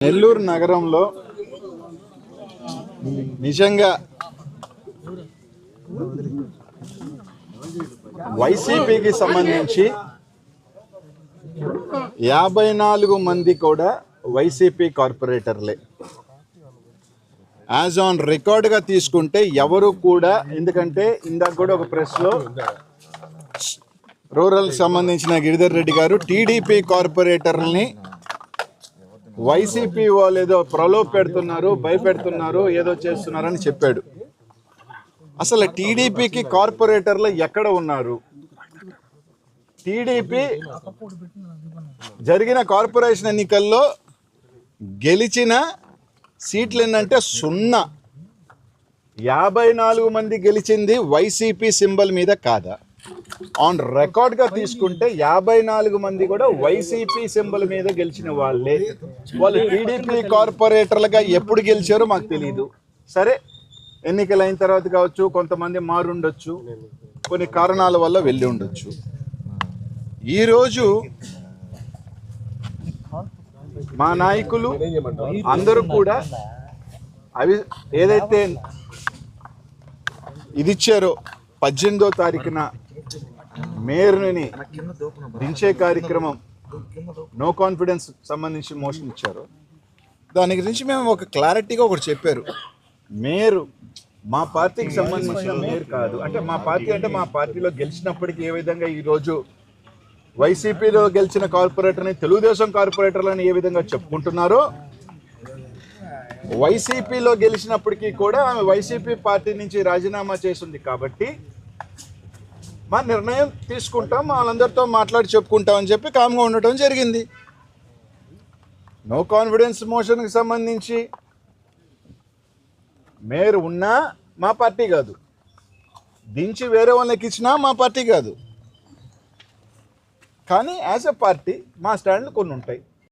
నెల్లూరు నగరంలో నిజంగా వైసీపీకి సంబంధించి 54 మంది కూడా వైసీపీ కార్పొరేటర్లే. యాజ్ ఆన్ రికార్డుగా తీసుకుంటే ఎవరు కూడా, ఎందుకంటే ఇందాక కూడా ఒక ప్రెస్లో రూరల్ సంబంధించిన గిరిధర్ రెడ్డి గారు టీడీపీ కార్పొరేటర్లని వైసీపీ వాళ్ళు ఏదో ప్రలోభ పెడుతున్నారు, భయపెడుతున్నారు, ఏదో చేస్తున్నారని చెప్పాడు. అసలు టీడీపీకి కార్పొరేటర్లు ఎక్కడ ఉన్నారు? టీడీపీ జరిగిన కార్పొరేషన్ ఎన్నికల్లో గెలిచిన సీట్లు ఏంటంటే 0. 54 మంది గెలిచింది వైసీపీ సింబల్ మీద కాదా? ఆన్ రికార్డ్గా తీసుకుంటే 54 మంది కూడా వైసీపీ సింబల్ మీద గెలిచిన వాళ్ళే. వాళ్ళు టీడీపీ కార్పొరేటర్లుగా ఎప్పుడు గెలిచారో మాకు తెలియదు. సరే, ఎన్నికలు అయిన తర్వాత కావచ్చు, కొంతమంది మారుండొచ్చు, కొన్ని కారణాల వల్ల వెళ్ళి ఉండొచ్చు. ఈరోజు మా నాయకులు అందరూ కూడా అవి ఏదైతే ఇది ఇచ్చారో 18వ తారీఖున మేయర్ని దించే కార్యక్రమం, నో కాన్ఫిడెన్స్ సంబంధించి మోషన్ ఇచ్చారు. దాని గురించి మేము ఒక క్లారిటీగా ఒకటి చెప్పారు. మేయర్ మా పార్టీకి సంబంధించిన మేయర్ కాదు. అంటే మా పార్టీలో గెలిచినప్పటికీ ఏ విధంగా ఈరోజు వైసీపీలో గెలిచిన కార్పొరేటర్ని తెలుగుదేశం కార్పొరేటర్లని ఏ విధంగా చెప్పుకుంటున్నారో, వైసీపీలో గెలిచినప్పటికీ కూడా ఆమె వైసీపీ పార్టీ నుంచి రాజీనామా చేసింది. కాబట్టి మా నిర్ణయం తీసుకుంటాం, వాళ్ళందరితో మాట్లాడి చెప్పుకుంటామని చెప్పి కామ్గా ఉండటం జరిగింది. నో కాన్ఫిడెన్స్ మోషన్కి సంబంధించి మేయర్ ఉన్నా మా పార్టీ కాదు, దించి వేరే వాళ్ళకి ఇచ్చినా మా పార్టీ కాదు. కానీ యాజ్ ఎ పార్టీ మా స్టాండ్లు కొన్ని ఉంటాయి.